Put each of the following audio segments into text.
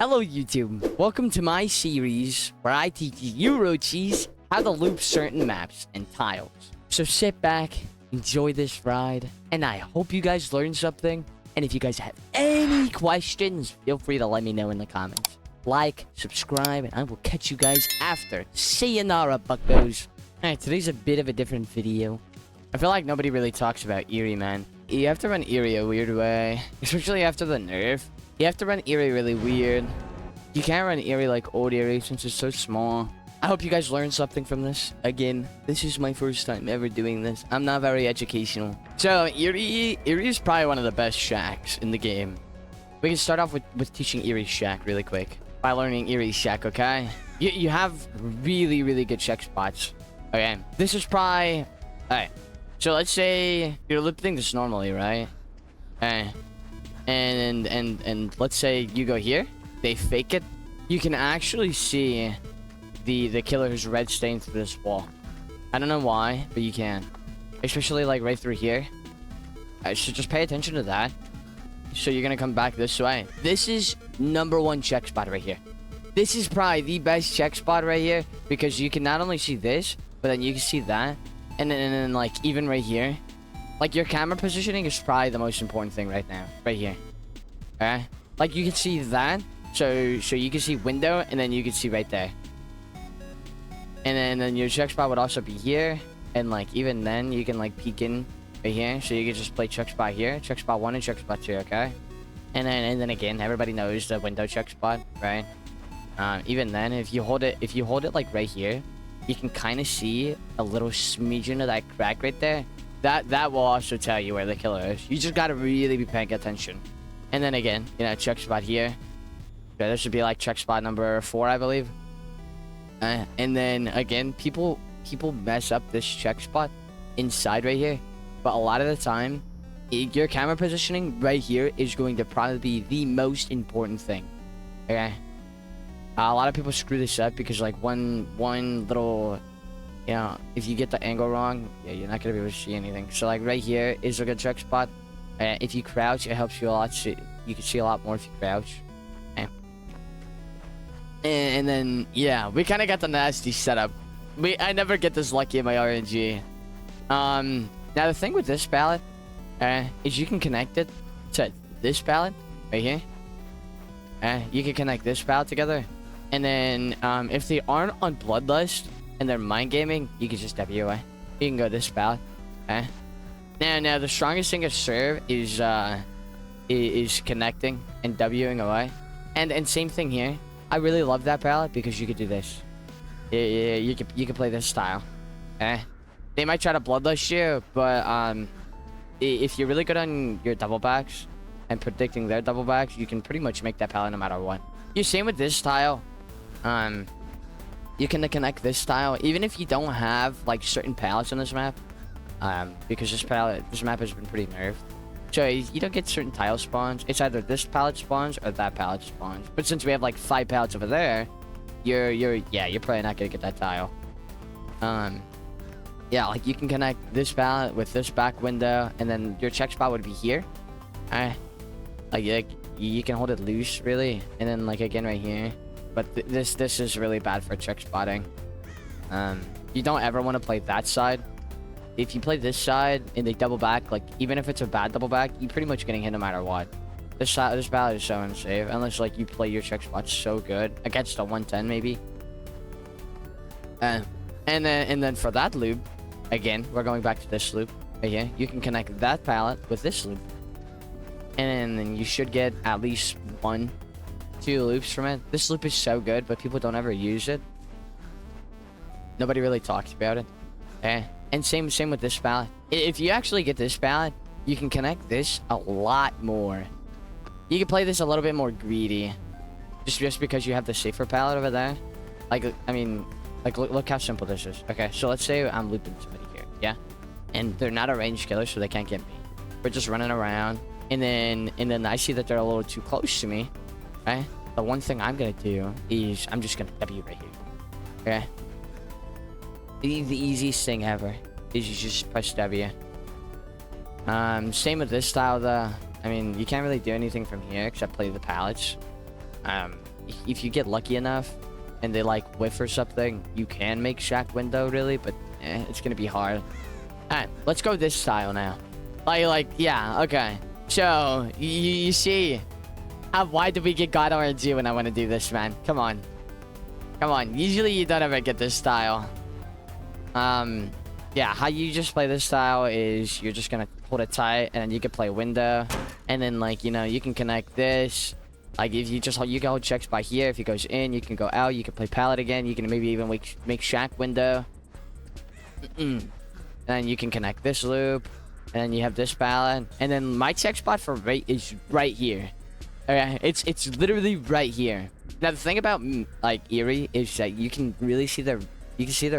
Hello YouTube, welcome to my series where I teach you Roachies how to loop certain maps and tiles. So sit back, enjoy this ride, and I hope you guys learned something. And if you guys have any questions, feel free to let me know in the comments. Like, subscribe, and I will catch you guys after. Sayonara, buckos. Alright, today's a bit of a different video. I feel like nobody really talks about Eyrie, man. You have to run Eyrie a weird way, especially after the nerf. You have to run Eyrie really weird. You can't run Eyrie like old Eyrie since it's so small. I hope you guys learned something from this. Again, this is my first time ever doing this. I'm not very educational. So, Eyrie is probably one of the best shacks in the game. We can start off with teaching Eyrie shack really quick. By learning Eyrie shack, okay? You have really good check spots. Okay, this is probably... Alright, so let's say you're looping this normally, right? Okay. And let's say you go here, they fake it. You can actually see the killer's red stain through this wall. I don't know why, but you can. Especially like right through here. So just pay attention to that. So you're gonna come back this way. This is #1 check spot right here. This is probably the best check spot right here because you can not only see this, but then you can see that, and then like even right here. Like, your camera positioning is probably the most important thing right now. Right here. Okay? Like, you can see that. So you can see window, and then you can see right there. And then your check spot would also be here. And, like, even then, you can, like, peek in right here. So you can just play check spot here. Check spot 1 and check spot 2, okay? And then again, everybody knows the window check spot, right? Even then, if you hold it, like, right here, you can kind of see a little smidgen of that crack right there. That will also tell you where the killer is. You just gotta really be paying attention. And then again, you know, check spot here. Okay, this should be like check spot number 4, I believe. And then again, people mess up this check spot inside right here. But a lot of the time, your camera positioning right here is going to probably be the most important thing. Okay? A lot of people screw this up because like one little... You know, if you get the angle wrong, yeah, you're not gonna be able to see anything. So like right here is a good check spot. If you crouch, it helps you a lot. You can see a lot more if you crouch. Okay. And then yeah, we kind of got the nasty setup. I never get this lucky in my RNG. Now the thing with this pallet, is you can connect it to this pallet right here. You can connect this pallet together, and then if they aren't on Bloodlust and they're mind gaming, you can just W away. You can go this pallet. Okay. Now the strongest thing to serve is connecting and Wing away. And same thing here. I really love that palette because you could do this. Yeah, you can play this style. Okay. They might try to bloodlust you, but if you're really good on your double backs and predicting their double backs, you can pretty much make that palette no matter what. You're same with this style. You can connect this style even if you don't have like certain palettes on this map, because this map has been pretty nerfed. So you don't get certain tile spawns. It's either this palette spawns or that palette spawns. But since we have like 5 palettes over there, you're probably not gonna get that tile. Yeah, like you can connect this palette with this back window, and then your check spot would be here. Like you can hold it loose really, and then like again right here. But this is really bad for check spotting. You don't ever want to play that side. If you play this side and they double back, like even if it's a bad double back, you're pretty much getting hit no matter what. This ballot is so unsafe unless like you play your check spots so good against a 110 maybe. And then for that loop, again we're going back to this loop right here. You can connect that pallet with this loop, and then you should get at least 1-2 loops from it. This loop is so good, but people don't ever use it. Nobody really talks about it. And same with this pallet. If you actually get this pallet, you can connect this a lot more. You can play this a little bit more greedy, just because you have the safer pallet over there. Like, I mean, like look how simple this is. Okay, so let's say I'm looping somebody here, yeah, and they're not a ranged killer, so they can't get me. We're just running around, and then I see that they're a little too close to me. Okay, the one thing I'm gonna do is I'm just gonna W right here. Okay. The easiest thing ever is you just press W. Same with this style though. I mean, you can't really do anything from here except play the pallets. if you get lucky enough and they like whiff or something, you can make shack window really, but it's gonna be hard. All right, let's go this style now. Yeah, okay. So you see, why did we get God RNG when I want to do this, man? Come on. Usually you don't ever get this style. Yeah, how you just play this style is you're just gonna hold it tight, and then you can play window, and then like, you know, you can connect this. Like if you can hold checks by here. If it goes in, you can go out. You can play pallet again. You can maybe even make shack window. And then you can connect this loop, and then you have this pallet, and then my check spot for rate is right here. Okay, it's literally right here. Now the thing about like Eyrie is that you can really see the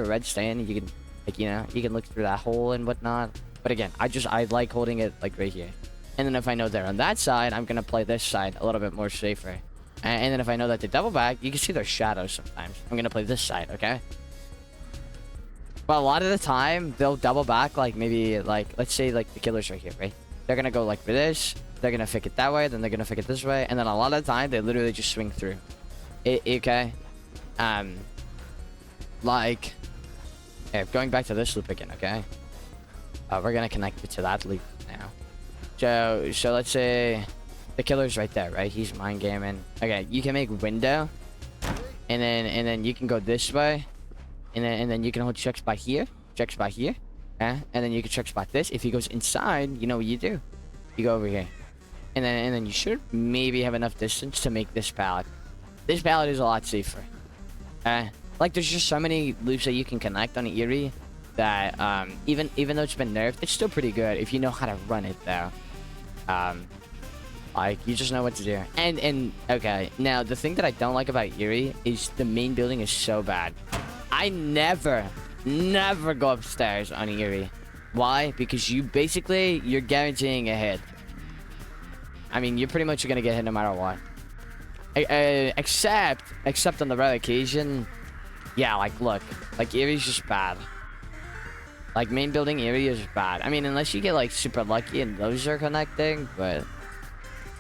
red stand. You can, like, you know, you can look through that hole and whatnot. But again, I like holding it like right here. And then if I know they're on that side, I'm gonna play this side a little bit more safer. And then if I know that they double back, you can see their shadows sometimes. I'm gonna play this side, okay? But a lot of the time, they'll double back, like maybe like, let's say like the killer's right here, right? They're gonna go like this. They're gonna fake it that way, then they're gonna fake it this way, and then a lot of the time they literally just swing through. Okay. Like, yeah, going back to this loop again, okay? We're gonna connect it to that loop now. So let's say the killer's right there, right? He's mind gaming. Okay, you can make window, and then you can go this way, and then you can hold check spot here, yeah? And then you can check spot this. If he goes inside, you know what you do? You go over here, and then you should maybe have enough distance to make this pallet. This pallet is a lot safer. Like there's just so many loops that you can connect on Eyrie that even though it's been nerfed, it's still pretty good if you know how to run it though. Like you just know what to do. And okay, now the thing that I don't like about Eyrie is the main building is so bad. I never go upstairs on Eyrie. Why? Because you're guaranteeing a hit. I mean, you're pretty much gonna get hit no matter what. Except on the rare occasion, yeah, like look, like Eyrie's just bad. Like main building Eyrie is bad. I mean, unless you get like super lucky and those are connecting, but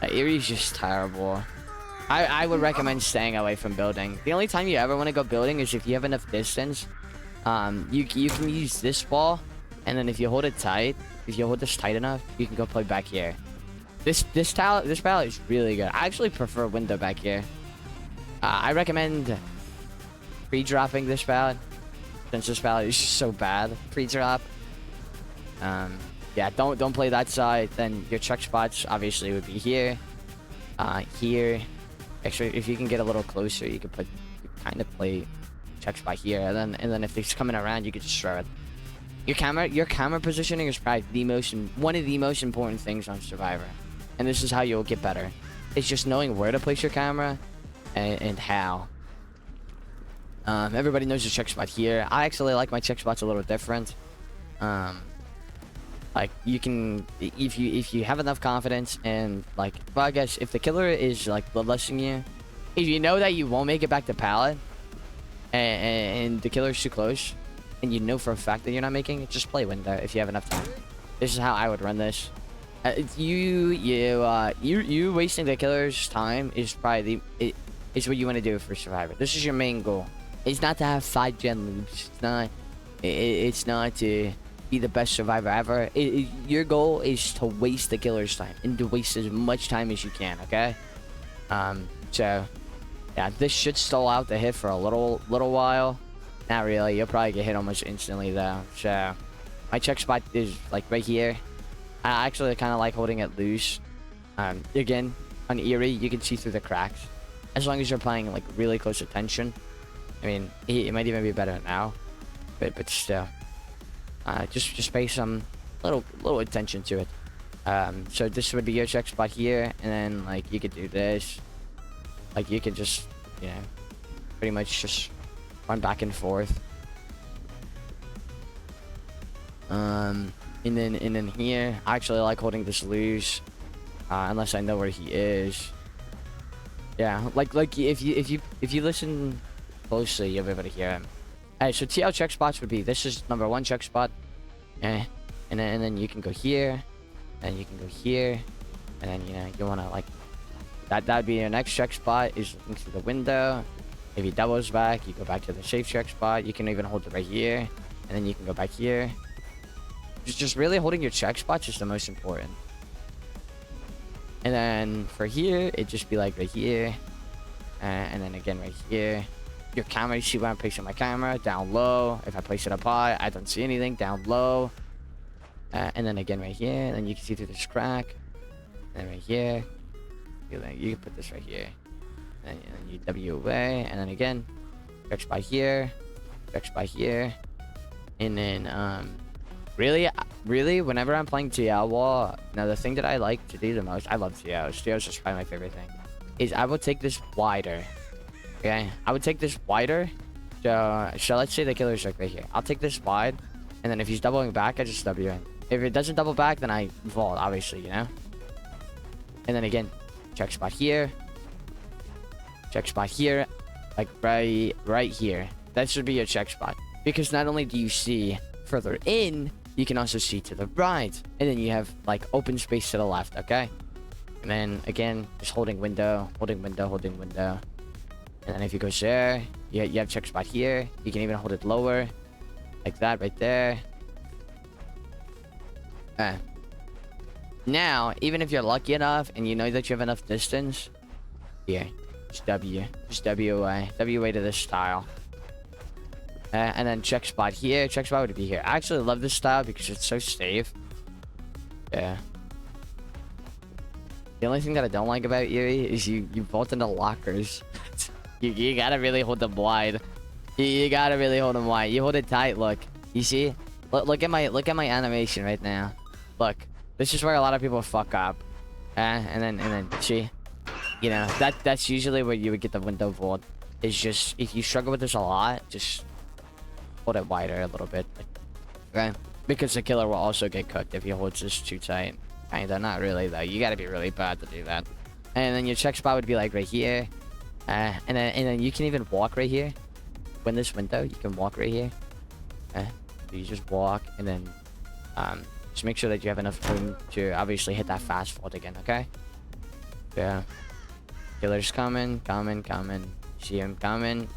Eyrie's just terrible. I would recommend staying away from building. The only time you ever want to go building is if you have enough distance. You can use this wall, and then if you hold it tight, if you hold this tight enough, you can go play back here. This pallet is really good. I actually prefer window back here. I recommend pre-dropping this pallet, since this pallet is just so bad. Pre-drop. Yeah, don't play that side. Then your check spots obviously would be here, here. Actually, if you can get a little closer, you could kind of play check spot here, and then if it's coming around, you could just throw it. Your camera positioning is probably one of the most important things on Survivor, and this is how you'll get better. It's just knowing where to place your camera and how. Everybody knows the check spot here. I actually like my check spots a little different. Like you can, if you have enough confidence, and like, well, I guess if the killer is like bloodlusting you, if you know that you won't make it back to pallet, and the killer's too close, and you know for a fact that you're not making it, just play window if you have enough time. This is how I would run this. You wasting the killer's time is probably is what you want to do for Survivor. This is your main goal. It's not to have 5 gen loops. It's not to be the best survivor ever. Your goal is to waste the killer's time and to waste as much time as you can. Okay. So yeah, this should stall out the hit for a little while. Not really. You'll probably get hit almost instantly though. So my check spot is like right here. I actually kind of like holding it loose. Again, on Eyrie, you can see through the cracks as long as you're paying like really close attention. I mean, it might even be better now, but still, just pay some little attention to it. So this would be your check spot here, and then like you could do this, like you could just, you know, pretty much just run back and forth. And then here, I actually like holding this loose, unless I know where he is. Yeah, like if you listen closely, you'll be able to hear him. Alright, so TL check spots would be, this is number 1 check spot, and then you can go here, and you can go here, and then, you know, you want to like That'd be your next check spot, is looking through the window. If he doubles back, you go back to the safe check spot. You can even hold it right here, and then you can go back here. Just really holding your check spots is the most important. And then for here, it'd just be like right here, and then again right here. Your camera, you see where I'm placing my camera, down low. If I place it up high, I don't see anything, down low. And then again right here, and then you can see through this crack. And then right here, you can put this right here. And then you W away, and then again, check spot here, and then really, whenever I'm playing TL wall, now the thing that I like to do the most, I love TLs. TLs is probably my favorite thing. Is I will take this wider. Okay, I would take this wider. So let's say the killer's like right here. I'll take this wide, and then if he's doubling back, I just W in. If it doesn't double back, then I vault, obviously, you know. And then again, check spot here, like right here. That should be your check spot, because not only do you see further in, you can also see to the right, and then you have like open space to the left. Okay, and then again, just holding window. And then if you go there, you have check spot here. You can even hold it lower, like that right there. Now, even if you're lucky enough and you know that you have enough distance, here, just W away to this style. And then check spot here. Check spot would be here. I actually love this style because it's so safe. Yeah. The only thing that I don't like about Eyrie is you vault into lockers. You gotta really hold them wide. You gotta really hold them wide. You hold it tight. Look, you see? Look at my animation right now. Look, this is where a lot of people fuck up. And then see, you know, that's usually where you would get the window vault. Is just if you struggle with this a lot, just hold it wider a little bit. Okay, because the killer will also get cooked if he holds this too tight. Kinda, not really though. You gotta be really bad to do that. And then your check spot would be like right here. And then you can even walk right here. Win this window, you can walk right here. So you just walk, and then just make sure that you have enough room to obviously hit that fast vault again. Okay. Yeah. Killer's coming. See him coming.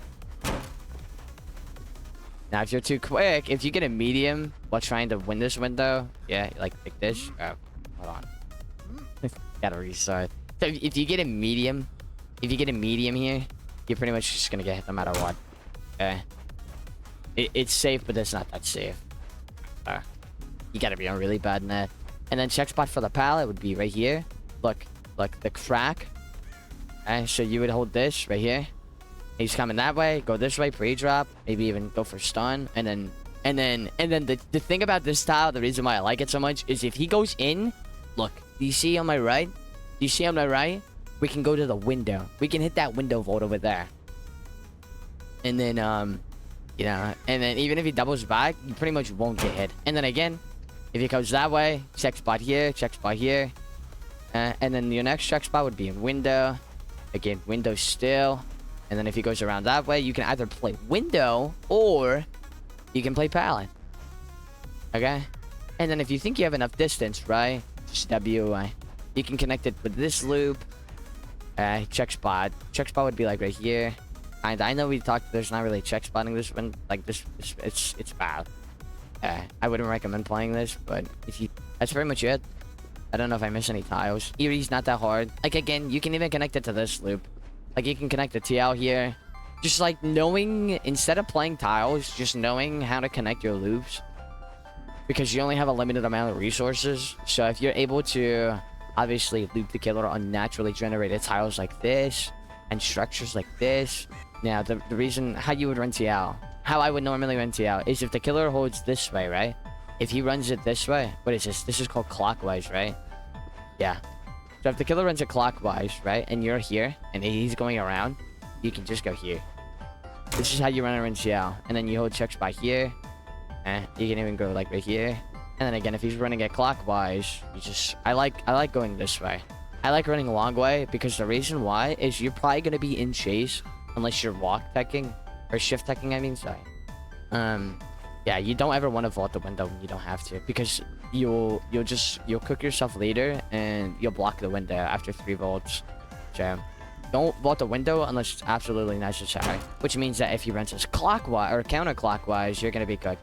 Now, if you're too quick, if you get a medium while trying to win this window, yeah, like this. Oh, hold on. Gotta restart. So if you get a medium. If you get a medium here, you're pretty much just gonna get hit no matter what. Okay. It's safe, but it's not that safe. You gotta be on really bad net. And then check spot for the pallet would be right here. Look, the crack. So you would hold this right here. He's coming that way. Go this way, pre-drop. Maybe even go for stun. And then the thing about this style, the reason why I like it so much, is if he goes in. Look, do you see on my right? We can go to the window. We can hit that window vault over there. And then, you know, and then even if he doubles back, you pretty much won't get hit. And then again, if he goes that way, check spot here. And then your next check spot would be in window. Again, window still. And then if he goes around that way, you can either play window or you can play pallet. Okay? And then if you think you have enough distance, right? Just WI. You can connect it with this loop. Check spot. Check spot would be like right here. And I know we talked, there's not really check spotting this one. Like this it's bad. I wouldn't recommend playing this, but if you, that's pretty much it. I don't know if I miss any tiles. Eyrie's not that hard. Like again, you can even connect it to this loop. Like you can connect the TL here. Just like knowing, instead of playing tiles, just knowing how to connect your loops. Because you only have a limited amount of resources. So if you're able to obviously loop the killer on naturally generated tiles like this and structures like this. Now the reason how you would run TL, how I would normally run TL is if the killer holds this way, right? If he runs it this way, what is this? This is called clockwise, right? Yeah. So if the killer runs it clockwise, right, and you're here and he's going around, you can just go here. This is how you run a TL, and then you hold check spot here. You can even go like right here. And then again, if he's running it clockwise, you just I like going this way. I like running a long way because the reason why is you're probably gonna be in chase unless you're walk teching or shift teching. I mean, sorry. Yeah, you don't ever want to vault the window when you don't have to, because you'll cook yourself later and you'll block the window after 3 volts. So don't vault the window unless it's absolutely necessary. Which means that if you run this clockwise or counterclockwise, you're gonna be good.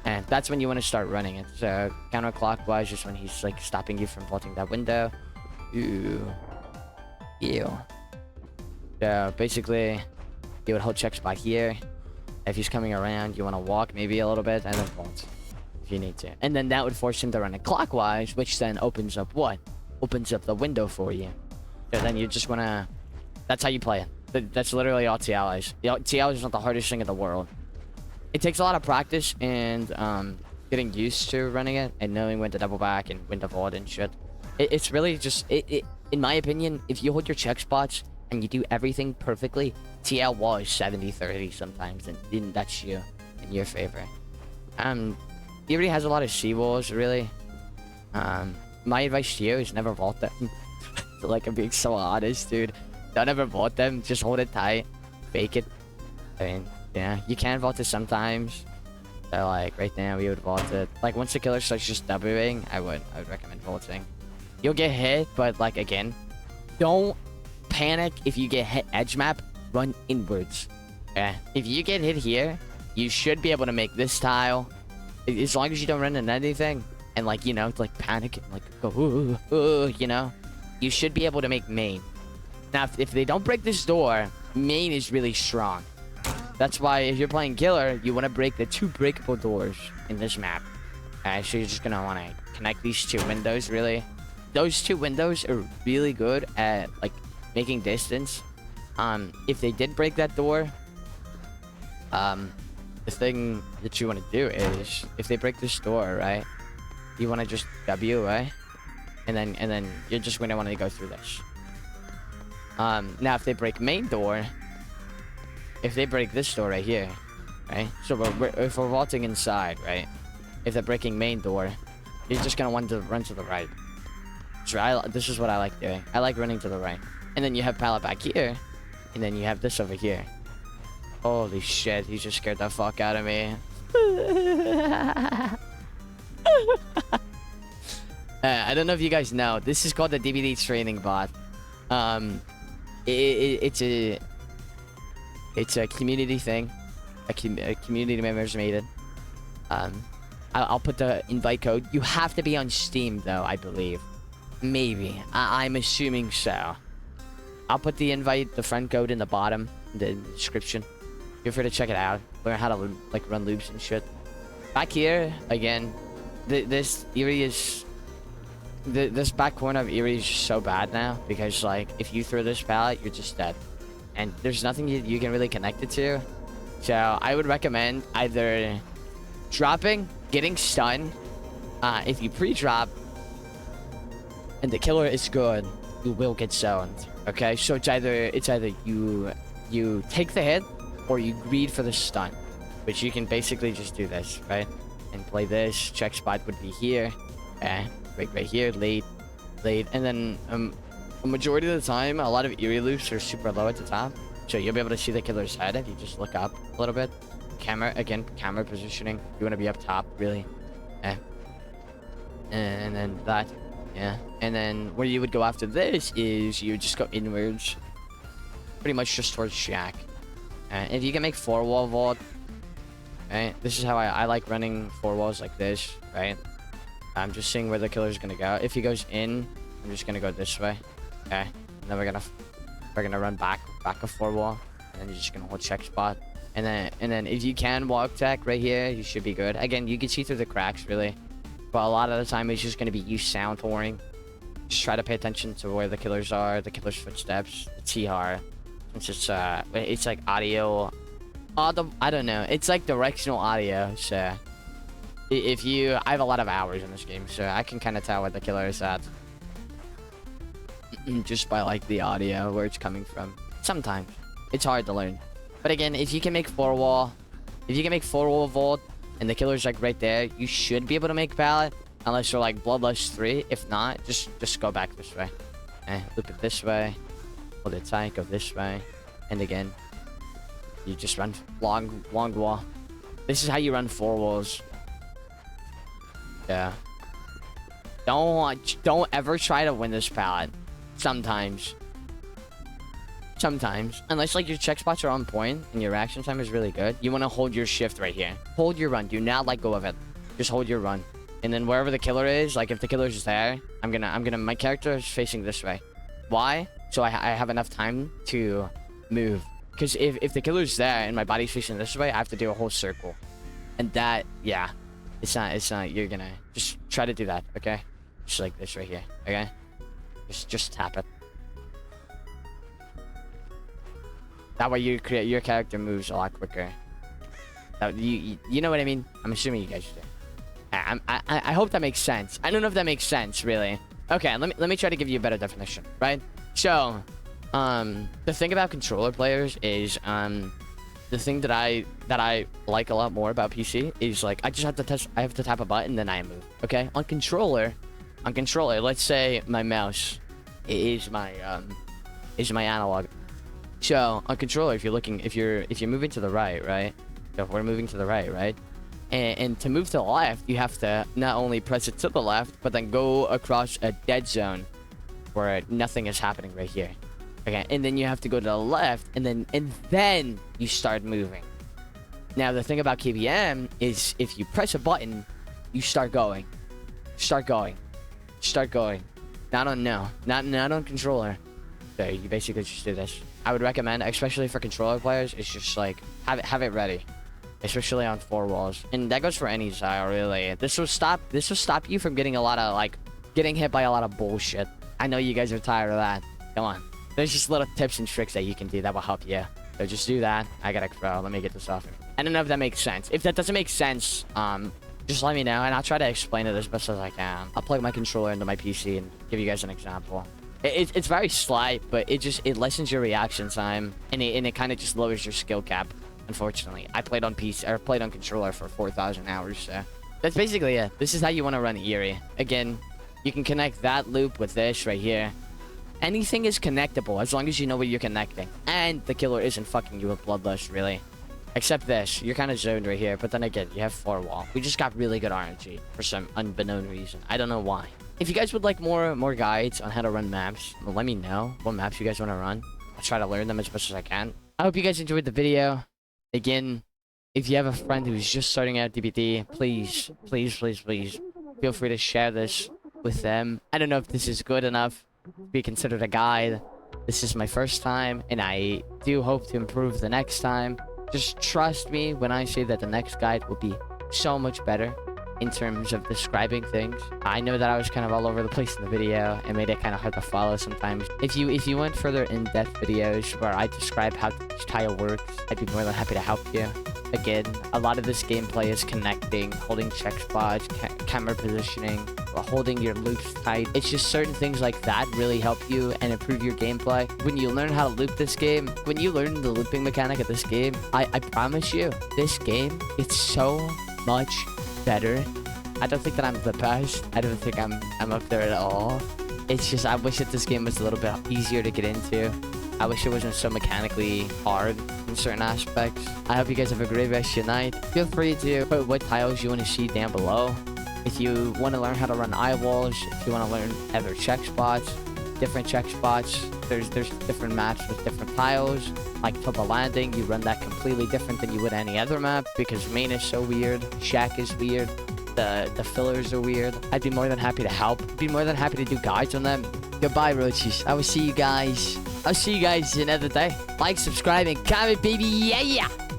And that's when you want to start running it. So counterclockwise is when he's like stopping you from vaulting that window. Ooh. Ew. So basically, you would hold check spot here. If he's coming around, you want to walk maybe a little bit and then vault if you need to. And then that would force him to run it clockwise, which then opens up what? Opens up the window for you. So then you just want to... That's how you play it. That's literally all TL is. TL is not the hardest thing in the world. It takes a lot of practice and getting used to running it and knowing when to double back and when to vault and shit. It's really just... in my opinion, if you hold your check spots and you do everything perfectly, TL wall is 70-30 sometimes, and that's you in your favor. Eyrie has a lot of C walls, really. My advice to you is never vault them. Like, I'm being so honest, dude. Don't ever vault them. Just hold it tight. Fake it. I mean, yeah, you can vault it sometimes. So, like, right now, we would vault it. Like, once the killer starts just Wing, I would recommend vaulting. You'll get hit, but, like, again, don't panic if you get hit edge map. Run inwards. Yeah. If you get hit here, you should be able to make this tile. As long as you don't run into anything. And, like, you know, like, panic and, like, go, you know. You should be able to make main. Now, if they don't break this door, main is really strong. That's why if you're playing killer, you want to break the 2 breakable doors in this map. So you're just going to want to connect these 2 windows, really. Those 2 windows are really good at, like, making distance. If they did break that door, the thing that you want to do is, if they break this door, right, you want to just W, right? And then you're just going to want to go through this. Now, if they break main door, if they break this door right here, right? So if we're vaulting inside, right? If they're breaking main door, you're just going to want to run to the right. So this is what I like doing. I like running to the right. And then you have pallet back here. And then you have this over here. Holy shit, he just scared the fuck out of me. I don't know if you guys know. This is called the DVD training bot. It's a community thing. A community members made it. I'll put the invite code. You have to be on Steam, though, I believe. Maybe. I'm assuming so. I'll put the friend code in the bottom, in the description. Feel free to check it out. Learn how to, like, run loops and shit. Back here, again, this Eyrie is... This back corner of Eyrie is just so bad now. Because, like, if you throw this pallet, you're just dead. And there's nothing you can really connect it to. So, I would recommend either dropping, getting stunned. If you pre-drop, and the killer is good, you will get zoned. Okay, so it's either you take the hit or you greed for the stun, which you can basically just do this, right? And play this. Check spot would be here. Okay, right here, late, and then a majority of the time, a lot of Eyrie loops are super low at the top, so you'll be able to see the killer's head if you just look up a little bit. Camera positioning. You want to be up top, really. And then that. Yeah, and then where you would go after this is you would just go inwards, pretty much just towards Shack. If you can make 4-wall vault, right? This is how I like running 4 walls like this, right? I'm just seeing where the killer's gonna go. If he goes in, I'm just gonna go this way. Okay, and then we're gonna run back a 4-wall, and then you're just gonna hold check spot. And then if you can walk tech right here, you should be good. Again, you can see through the cracks, really. But a lot of the time, it's just going to be you sound whoring. Just try to pay attention to where the killers are, the killer's footsteps, the TR. It's like audio. I don't know. It's like directional audio. So I have a lot of hours in this game, so I can kind of tell where the killer is at. Just by like the audio, where it's coming from. Sometimes. It's hard to learn. But again, if you can make 4-wall vault, and the killer's like right there, you should be able to make pallet, unless you're like Bloodlust 3. If not, just go back this way. Loop it this way. Hold it tight, go this way. And again, you just run long wall. This is how you run 4 walls. Yeah. Don't ever try to win this pallet. Sometimes. Sometimes. Unless, like, your check spots are on point and your reaction time is really good. You want to hold your shift right here. Hold your run. Do not let go of it. Just hold your run. And then wherever the killer is, like, if the killer is there, my character is facing this way. Why? So I have enough time to move. Because if the killer's there and my body's facing this way, I have to do a whole circle. And that, yeah. It's not, you're gonna... Just try to do that, okay? Just like this right here, okay? Just tap it. That way your character moves a lot quicker. You know what I mean? I'm assuming you guys do. I hope that makes sense. I don't know if that makes sense, really. Okay, let me try to give you a better definition, right? So, the thing about controller players is, the thing that I like a lot more about PC is, like, I have to tap a button, then I move, okay? On controller, let's say my mouse is my analog. So, on controller, if you're moving to the right, right? So if we're moving to the right, right? And to move to the left, you have to not only press it to the left, but then go across a dead zone where nothing is happening right here. Okay, and then you have to go to the left, and then you start moving. Now, the thing about KBM is if you press a button, you start going. Start going. Not on controller. So you basically just do this. I would recommend, especially for controller players, it's just like have it ready, especially on 4 walls, and that goes for any style really. This will stop you from getting getting hit by a lot of bullshit. I know you guys are tired of that. Come on, there's just little tips and tricks that you can do that will help you. So just do that. I gotta crow. Let me get this off. I don't know if that makes sense. If that doesn't make sense, just let me know, and I'll try to explain it as best as I can. I'll plug my controller into my PC and give you guys an example. It's very slight, but it lessens your reaction time, and it kind of just lowers your skill cap. Unfortunately, I played on PC or played on controller for 4,000 hours, so that's basically it. This is how you want to run Eyrie. Again, you can connect that loop with this right here. Anything is connectable as long as you know what you're connecting, and the killer isn't fucking you with bloodlust, really. Except this, you're kind of zoned right here, but then again, you have 4 wall. We just got really good RNG for some unbeknown reason. I don't know why. If you guys would like more guides on how to run maps, let me know what maps you guys want to run. I'll try to learn them as much as I can. I hope you guys enjoyed the video. Again, if you have a friend who's just starting out DBD, please feel free to share this with them. I don't know if this is good enough to be considered a guide. This is my first time, and I do hope to improve the next time. Just trust me when I say that the next guide will be so much better in terms of describing things. I know that I was kind of all over the place in the video and made it kind of hard to follow sometimes. If you want further in-depth videos where I describe how each tile works, I'd be more than happy to help you. Again, a lot of this gameplay is connecting, holding check spots, camera positioning, holding your loops tight. It's just certain things like that really help you and improve your gameplay. When you learn how to loop this game, when you learn the looping mechanic of this game, I promise you, this game, it's so much better. I don't think that I'm the best. I don't think I'm up there at all. It's just I wish that this game was a little bit easier to get into. I wish it wasn't so mechanically hard in certain aspects. I hope you guys have a great rest of your night. Feel free to put what tiles you want to see down below. If you want to learn how to run eye walls, if you want to learn other check spots, different check spots, there's different maps with different tiles. Like Tuba Landing, you run that completely different than you would any other map because main is so weird, Shack is weird, the fillers are weird. I'd be more than happy to help. Be more than happy to do guides on them. Goodbye, Roaches. I will see you guys. I'll see you guys another day. Like, subscribe, and comment, baby. Yeah.